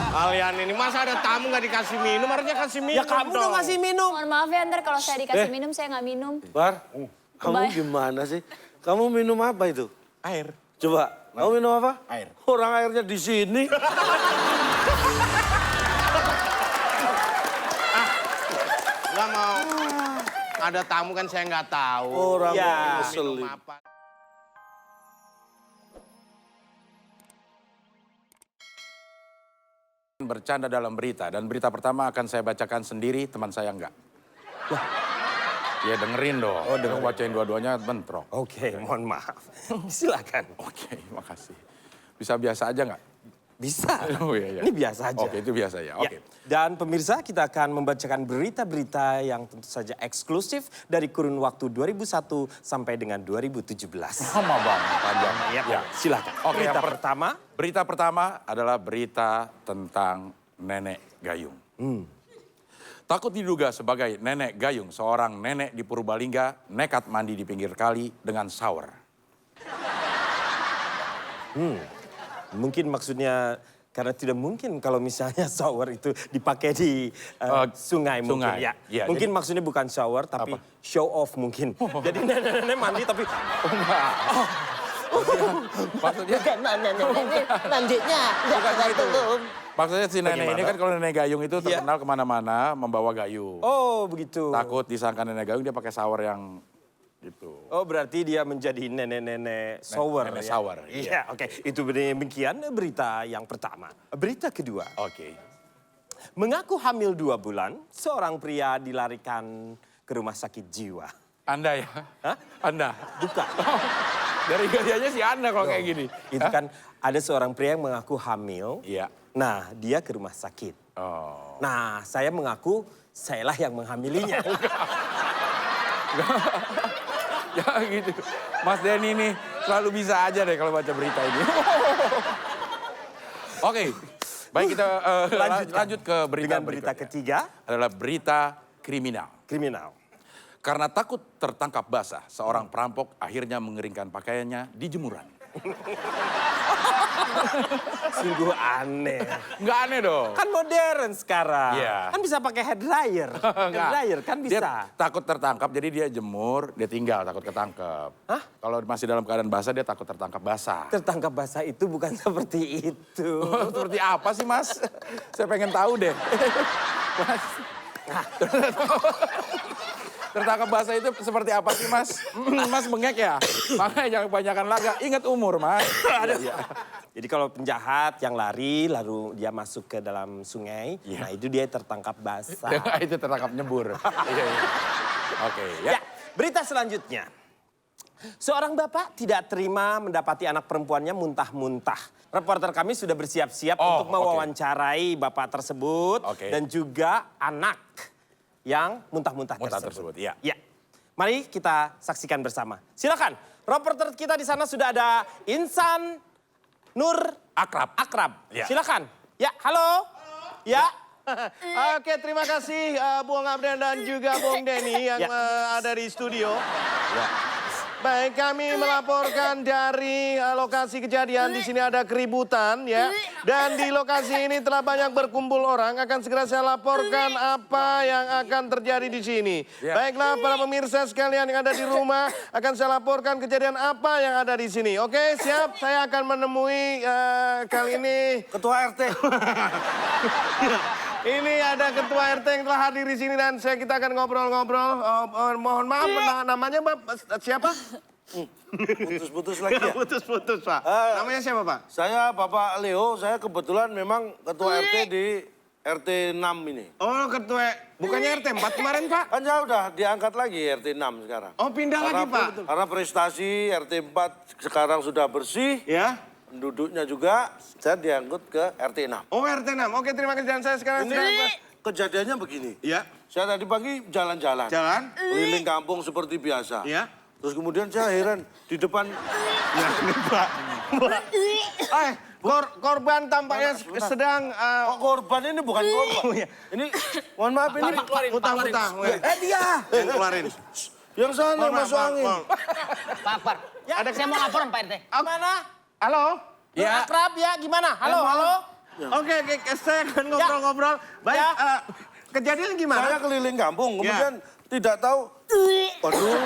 Kalian ini masa ada tamu nggak dikasih minum, harusnya kasih minum. Ya kamu dong ngasih minum. Mohon maaf ya, ntar kalau saya dikasih minum, saya nggak minum. Bar, kamu Kebayang. gimana sih? Kamu minum apa itu? Air. Coba, kamu minum apa? Air. Orang airnya di sini. Nggak mau. Ada tamu kan saya nggak tahu. Orang Ya. mau Minum ngeselin. apa. Bercanda dalam berita, dan berita pertama akan saya bacakan sendiri, teman saya enggak. Ya dengerin dong. Oh, dengerin. Bacain dua-duanya bentrok. Oke, mohon maaf. Silakan. Oke, makasih. Bisa biasa aja nggak? Bisa. Oh iya, iya. Ini biasa aja. Oke, itu biasa ya. Oke. Ya. Dan pemirsa, kita akan membacakan berita-berita yang tentu saja eksklusif dari kurun waktu 2001 sampai dengan 2017. Lama banget, panjang. Ya, silakan. Oke, Berita yang pertama. Berita pertama adalah berita tentang Nenek Gayung. Takut diduga sebagai Nenek Gayung, seorang nenek di Purbalingga nekat mandi di pinggir kali dengan shower. Mungkin maksudnya karena tidak mungkin kalau misalnya shower itu dipakai di sungai mungkin. sungai. Ya. Iya, Mungkin maksudnya bukan shower tapi show off mungkin. Jadi nenek-nenek mandi tapi Maksudnya, bukan nenek-nenek mandinya. Bukan gitu. belum. maksudnya si nenek ini Bagaimana? kan kalau Nenek Gayung itu terkenal kemana-mana membawa gayung. Oh begitu. Takut disangka Nenek Gayung, dia pakai shower yang gitu. Oh berarti dia menjadi nenek-nenek shower. nenek ya? shower, Iya, iya. oke. Itu demikian berita yang pertama. Berita kedua. Oke. Mengaku hamil 2 bulan, seorang pria dilarikan ke rumah sakit jiwa. Anda ya? Hah? Anda? Bukan. Dari gayanya si Anda kalau kayak gini. Itu kan ada seorang pria yang mengaku hamil. Iya. Nah, dia ke rumah sakit. Oh. Nah, saya mengaku sayalah yang menghamilinya. Ya gitu. Mas Denny nih selalu bisa aja deh kalau baca berita ini. Oke. Baik, kita lanjut ke berita Dengan berita berikutnya. ketiga, Adalah berita kriminal. kriminal. Karena takut tertangkap basah, seorang perampok akhirnya mengeringkan pakaiannya di jemuran. Sungguh aneh. Nggak aneh dong. Kan modern sekarang. Iya. Kan bisa pakai hair dryer. Hair Nggak. dryer kan Dia bisa. takut tertangkap, jadi dia jemur, dia tinggal takut ketangkep. Hah? Kalau masih dalam keadaan basah, dia takut tertangkap basah. Tertangkap basah itu bukan seperti itu. Seperti apa sih, Mas? Saya pengen tahu deh. Mas. Tertangkap basah itu seperti apa sih, Mas? Mas bengek ya? Makanya jangan kebanyakan laga. Ingat umur, Mas. Iya. Jadi kalau penjahat yang lari lalu dia masuk ke dalam sungai, Iya. nah itu dia tertangkap basah. Itu tertangkap nyebur. Iya, iya. Oke, ya. Ya, berita selanjutnya. Seorang bapak tidak terima mendapati anak perempuannya muntah-muntah. Reporter kami sudah bersiap-siap Oh, untuk mewawancarai bapak tersebut Oke. dan juga anak yang muntah-muntah Muntah tersebut. tersebut, iya. Ya. Mari kita saksikan bersama. Silakan. Reporter kita di sana sudah ada Insan Nur Akrab. Akrab. Ya. Silakan. Ya, halo. Ya. Oke, terima kasih Bung Abden dan juga Bung Denny yang Ya. ada di studio. Ya. Baik, kami melaporkan dari lokasi kejadian. Di sini ada keributan ya. Dan di lokasi ini telah banyak berkumpul orang. Akan segera saya laporkan apa yang akan terjadi di sini. Ya. Baiklah para pemirsa sekalian yang ada di rumah. Akan saya laporkan kejadian apa yang ada di sini. Oke, siap. Saya akan menemui kali ini. Ketua RT. Ini ada ketua RT yang telah hadir di sini dan kita akan ngobrol-ngobrol. Mohon maaf, namanya siapa? Putus-putus lagi ya? Putus-putus, Pak. Namanya siapa, Pak? Saya Bapak Leo, saya kebetulan memang ketua RT di RT 6 ini. Oh, ketua. Bukannya RT 4 kemarin, Pak? Kan saya udah diangkat lagi RT 6 sekarang. Oh, pindah lagi, Pak. Karena prestasi RT 4 sekarang sudah bersih, Ya. penduduknya juga, saya diangkut ke RT 6. Oh, RT 6. Oke, terima kasih. Dan saya sekarang Ini kejadiannya begini. Ya. Saya tadi pagi jalan-jalan. Jalan. Keliling kampung seperti biasa. Ya. Terus kemudian saya heran, di depan... Ya, ini, Pak. Korban tampaknya sedang... Oh, korban ini bukan korban. Oh, iya. Ini, mohon maaf, ini... Utang-utang. Dia! Yang keluarin. Yang sana Mohon maaf, masuk Pak. angin. Mohon. Pak Akbar, saya mau laporan Pak RT. Mana? Halo? Ya. Akrab ya, gimana? Halo, halo. Oke, saya akan ngobrol-ngobrol. Baik, Ya. kejadian gimana? Saya keliling kampung, kemudian tidak tahu. Waduh.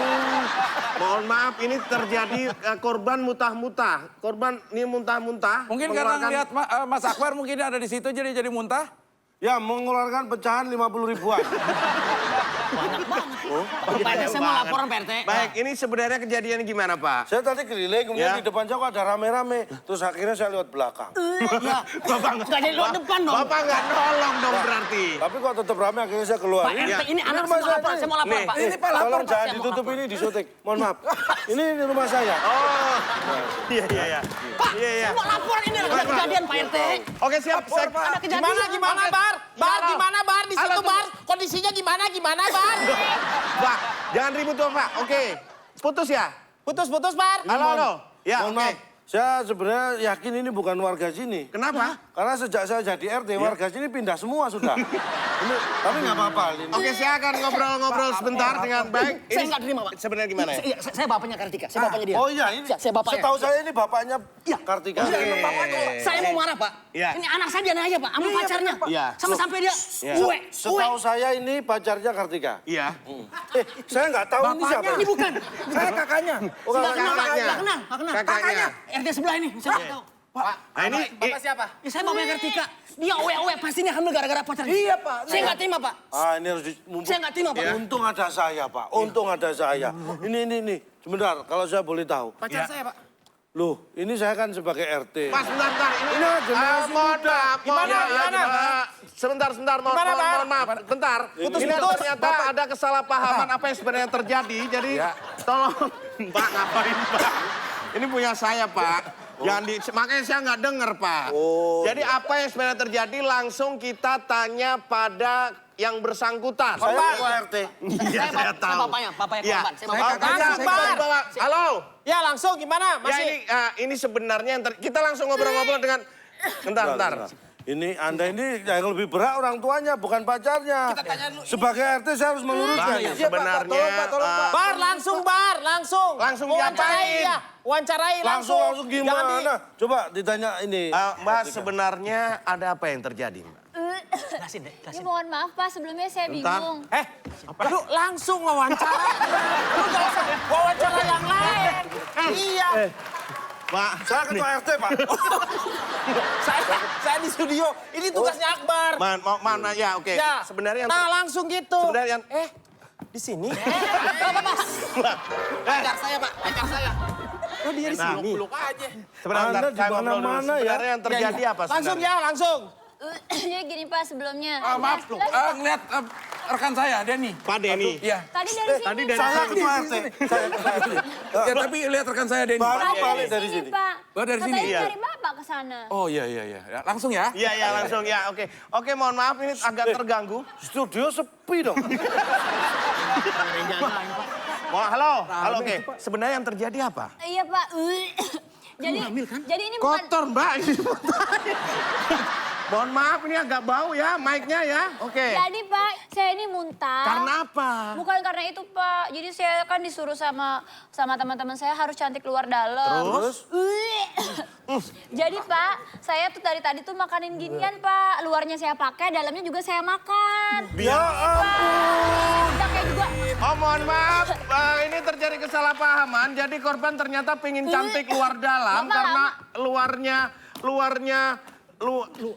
Mohon maaf, ini terjadi korban muntah-muntah. Korban ini muntah-muntah. Mungkin karena ngeliat Mas Akbar mungkin ada di situ jadi muntah. Ya, mengeluarkan pecahan 50 ribuan. Pak RT, saya mau laporan Pak RT. Baik, ini sebenarnya kejadian gimana, Pak? Saya tadi keliling, Ya. kemudian di depan jauh ada rame-rame. Terus akhirnya saya lewat belakang. Iya. Bapak nggak jadi lewat depan dong. Bapak nggak nolong dong berarti. Tapi kok tetap rame, akhirnya saya keluar. Pak RT, ini anak rumah saya mau laporan, ini. saya mau laporan Nih, Pak. Ini Pak, tolong jangan Saya mau ditutup laporan. ini, disotek. Mohon maaf. Ini rumah saya. Oh, iya. Pak, Iya. saya mau laporan ini ada kejadian Pak RT. Oke, siap. Ada kejadian. Gimana, Bar? Bar, gimana, Bar? Di situ, Bar. Kondisinya gimana, Bar? Pak, jangan ribut tuh, Pak. Oke, putus ya? Putus, Bar. Halo. Ya, Mohon oke. maaf. Saya sebenarnya yakin ini bukan warga sini. Kenapa? Karena sejak saya jadi RT, warga sini pindah semua sudah. Ini, tapi nggak apa-apa. Ini. Oke, saya akan ngobrol-ngobrol sebentar dengan baik. Saya nggak terima, Pak. Sebenarnya gimana ya? Saya bapaknya Kartika, saya bapaknya dia. Oh iya, ini Saya bapaknya. setahu saya ini bapaknya Iya. Kartika. Saya mau marah, Pak. Iya. Ini anak saya dia aja, Pak, sama pacarnya. Iya. Sampai dia, uwe. Setahu saya ini pacarnya Kartika. Iya. Saya nggak tahu ini siapa. Ini bukan. Saya kakaknya. Oh, Nggak kenal, Pak. kakaknya. Nggak kenal. Kakaknya. RT sebelah ini, saya nggak tahu. Nah, ini siapa? Ya, saya bapaknya Kartika. Dia uwe, pasti ini hamil gara-gara pacarnya. Iya, Pak. Saya nggak terima, Pak. Ah, ini harus Saya nggak terima, Pak. Untung ada saya, Pak. Untung ada saya. Ini. Sebentar, kalau saya boleh tahu. Pacar saya, Pak. Loh, ini saya kan sebagai RT. Mas, bentar. Ini generasi mohon muda. maaf. Gimana? Sebentar. Gimana, Pak? Mohon maaf. Bentar. Ini ternyata ada kesalahpahaman apa yang sebenarnya terjadi. Jadi tolong, Pak, ngapain, Pak? Ini punya saya, Pak. Makanya saya nggak dengar, Pak. Jadi apa yang sebenarnya terjadi langsung kita tanya pada yang bersangkutan. Saya ketua RT. Iya, saya tahu. Saya bapaknya Iya. korban. Saya Oh, bapaknya. Langsung, Pak. Halo. Ya, langsung gimana? Ya Masih? ini sebenarnya kita langsung ngobrol-ngobrol dengan bentar. Ini Anda ini yang lebih berat orang tuanya, bukan pacarnya. Kita tanya dulu. Sebagai RT saya harus meluruskan. Bang, sebenarnya Bar, langsung. Langsung Wawancarai diapain? ya. Wawancarai langsung. Langsung Jangan di- gimana? Coba ditanya ini. Mbak, sebenarnya ada apa yang terjadi, Mbak? Jelasin deh, Ya, jelasin. mohon maaf Pak, sebelumnya saya Bentar. bingung. Lu langsung wawancara. Lu gak usah wawancara yang lain. Iya. Pak, Saya ketua RT, Pak. Saya di studio. Ini tugasnya Akbar. mana ya, oke. Ya. Sebenarnya Nah, langsung gitu. sebenarnya Di sini? Pacar saya, Pak. Pacar saya. Oh, dia di sini. sebenarnya Anda di saya ngobrol dulu. mana-mana ya. Sebenarnya yang terjadi apa Langsung sebenarnya? ya, langsung. Jadi gini Pak sebelumnya. Maaf, ngeliat rekan saya, Denny. Pak Denny. Iya. Tadi dari sini. Tadi dari Saya ketua RT. Saya ketua RT. Ya, tapi lihat rekan saya, Denny. Baru Tadi balik dari sini. Pak. Oh, dari sini? Katanya Iya. dari Bapak ke sana. Oh iya. Ya, langsung ya. Iya, langsung ya, oke. Oke, mohon maaf ini agak terganggu. Studio sepi dong. Halo, oke. Sebenarnya yang terjadi apa? Iya Pak. Jadi ini bukan. Kotor, Mbak. Ini mohon maaf, ini agak bau ya, mic-nya ya. Oke. Jadi Pak, saya ini muntah. Karena apa? Bukan karena itu Pak. Jadi saya kan disuruh sama teman-teman saya harus cantik luar dalam. Terus? Jadi Pak, saya tuh dari tadi tuh makanin ginian Pak. Luarnya saya pakai, dalamnya juga saya makan. Ya ampun. Udah kayak juga. Oh, mohon maaf, ini terjadi kesalahpahaman. Jadi korban ternyata pengen cantik luar dalam Lama-lama. karena luarnya.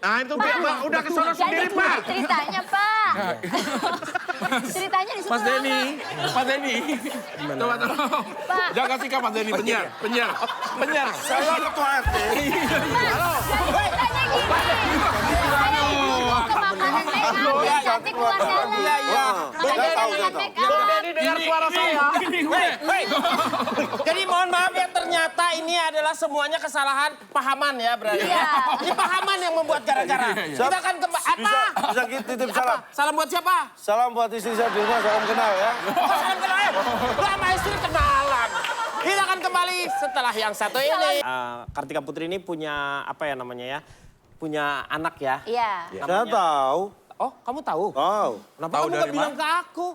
Nah itu Mbak, udah kesono sendiri, Jadi Pak. ceritanya Pak. Ceritanya di Mas Denny. Coba tolong. Pak. Jaga sikap Mas Denny, penyiar. Saya ketua RT. Ceritanya gini. Saya disuruh ke makanan make up biar cantik luar dalam. Iya. Makanya tahu, saya saya make tahu. up. Denny dengar suara saya. Jadi mohon maaf ya, ternyata ini adalah semuanya kesalahan pahaman ya berarti. Iya. Ini pahaman yang membuat gara-gara. Kita akan Bisa titip salam. Salam buat siapa? Salam buat istri saya di rumah, salam kenal ya. Oh, salam kenalan. Lu sama istri kenalan. Kita akan kembali setelah yang satu ini. Kartika Putri ini punya apa ya namanya ya? Punya anak ya. Iya. Saya tahu. Oh, kamu tahu? Tahu. Kenapa Tahu kamu dari nggak bilang ke aku?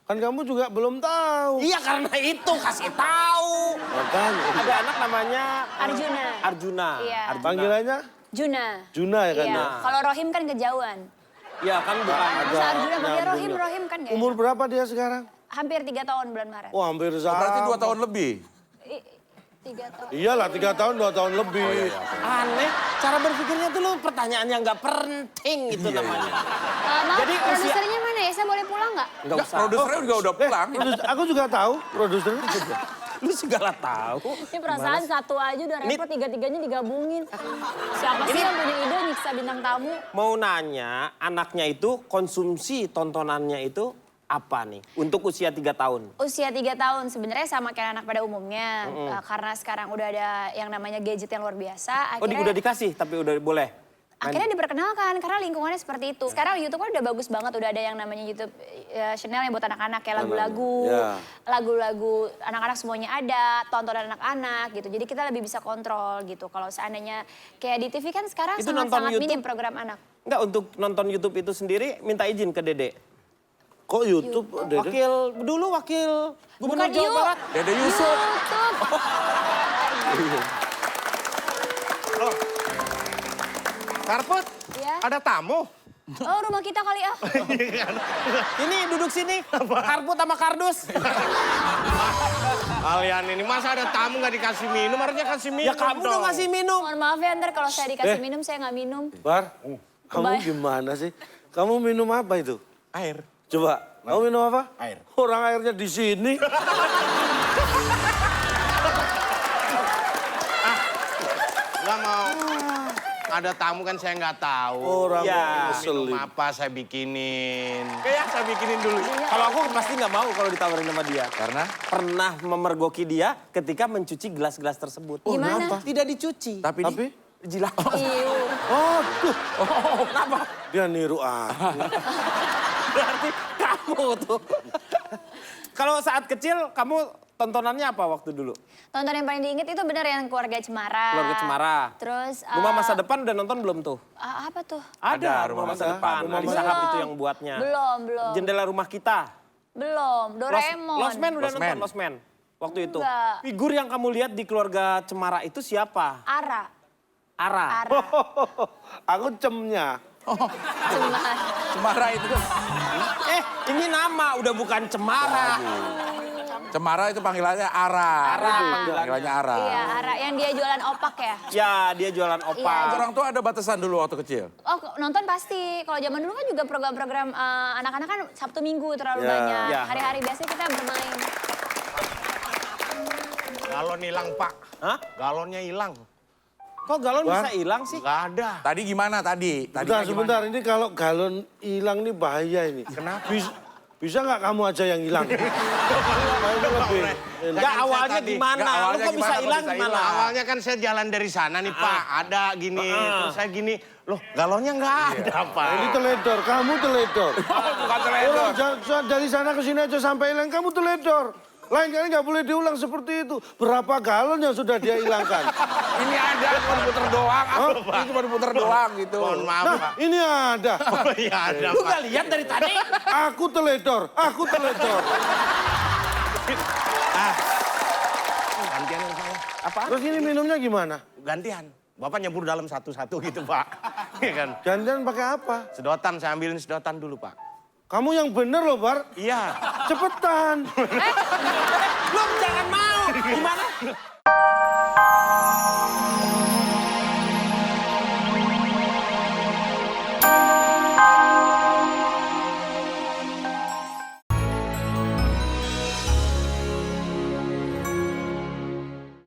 Kan kamu juga belum tahu. Iya karena itu kasih tahu. Makanya. Ada anak namanya Arjuna. Arjuna. Iya. Arjuna. Panggilannya Juna. Juna ya kan? Iya. ya? Kalau Rohim kan kejauhan. Iya kan bukan. Masa Arjuna panggil nyambung Rohim kan nggak Umur enak. berapa dia sekarang? Hampir 3 tahun bulan Maret. Oh hampir sama. Berarti 2 tahun lebih. 3 tahun. Iyalah 3 tahun 2 tahun lebih. Aneh, cara berpikirnya tuh lu pertanyaan yang nggak penting itu namanya. Maaf, Jadi usia- produsernya mana ya? Saya boleh pulang nggak? Nggak usah. Produsernya juga udah pulang. Aku juga tahu produsernya juga. Lu segala tahu. Ini perasaan satu aja udah repot, tiga-tiganya digabungin. Siapa sih yang punya ide nyiksa bintang tamu? Mau nanya, anaknya itu konsumsi tontonannya itu apa nih? Untuk usia 3 tahun. Usia 3 tahun sebenarnya sama kayak anak pada umumnya. Karena sekarang udah ada yang namanya gadget yang luar biasa. Oh, udah dikasih tapi udah boleh? Akhirnya diperkenalkan karena lingkungannya seperti itu. Sekarang YouTube kan udah bagus banget, udah ada yang namanya YouTube channel yang buat anak-anak kayak lagu-lagu, Ya. lagu-lagu anak-anak semuanya ada, tontonan anak-anak gitu. Jadi kita lebih bisa kontrol gitu. Kalau seandainya kayak di TV kan sekarang Itu sangat-sangat nonton minim YouTube? program anak. Enggak, untuk nonton YouTube itu sendiri minta izin ke Dede. Kok YouTube, Dede? Wakil Gubernur Bukan Jawa Yu. Barat. Dede Yusuf. YouTube. Karpet, Ya. ada tamu. Oh rumah kita kali ah. Ini duduk sini. Karput sama kardus. Kalian ini masa ada tamu nggak dikasih minum, harusnya kasih minum Ya kamu dong. dong ngasih minum. Mohon maaf ya ntar kalau saya dikasih minum saya nggak minum. Bar, kamu Bye. gimana sih? Kamu minum apa itu? Air. Coba, kamu minum apa? Air. Orang airnya di sini. Nggak mau. Ada tamu kan saya nggak tahu. Orang Ya. Minum ngeselin. apa saya bikinin. Kayak saya bikinin dulu. Kalau aku pasti nggak mau kalau ditawarin sama dia. Karena Pernah memergoki dia ketika mencuci gelas-gelas tersebut. Gimana? kenapa? Tidak dicuci. tapi Jilat. Iu. Oh, tuh. Kenapa? Dia niru aku. Berarti kamu tuh. Kalau saat kecil kamu tontonannya apa waktu dulu? Tonton yang paling diinget itu bener yang Keluarga Cemara. Keluarga Cemara. Terus Rumah Masa Depan udah nonton belum tuh? apa tuh? Ada, Rumah Rumah Masa Masa Depan. Depan. Ali Shahab itu yang buatnya. Belum. Jendela Rumah Kita. Belum. Doraemon. Lost Man udah Lost nonton Man. Lost Man. Waktu itu. Enggak. Figur yang kamu lihat di Keluarga Cemara itu siapa? Ara. Ara. Aku cemnya. Cemara. Cemara itu. Ini nama udah bukan Cemara. Cemara itu panggilannya Ara. Ara Panggilannya Ara. Iya, Ara. Yang dia jualan opak ya? Ya, dia jualan opak. Iya, Orang tua ada batasan dulu waktu kecil. Oh, nonton pasti. Kalau zaman dulu kan juga program-program anak-anak kan Sabtu Minggu terlalu Ya. banyak. Ya. Hari-hari biasa kita bermain. Galon hilang, Pak. Hah? Galonnya hilang. Kok galon Wah. bisa hilang sih? Nggak ada. Tadi gimana tadi? Sebentar, sebentar. Ini kalau galon hilang ini bahaya ini. Kenapa? Bisa nggak kamu aja yang hilang? Kayaknya lebih. Enggak, awalnya tadi. gimana? Nggak, Lu awalnya kok bisa gimana? hilang Kok bisa gimana? hilang? Awalnya kan saya jalan dari sana nih, Pak. Ada gini. Terus saya gini. Loh, galonnya nggak ada, Pak. Ini teledor, kamu teledor. Bukan teledor. Orang dari sana ke sini aja sampai hilang, kamu teledor. Lain kali nggak boleh diulang seperti itu. Berapa galon yang sudah dia hilangkan? Ini ada, cuma diputer doang. Ini cuma diputer doang gitu. Mohon maaf, Nah, Pak. ini ada. Oh, iya ada, Lu Pak. gak lihat dari tadi? Aku teledor, aku teledor. Gantian ya, Pak. Apa? Terus ini minumnya gimana? Gantian. Bapak nyebur dalam satu-satu gitu, Pak. Iya kan? Jangan pakai apa? Sedotan, saya ambilin sedotan dulu, Pak. Kamu yang bener loh, Bar. Iya. Cepetan. Lu jangan mau. Gimana?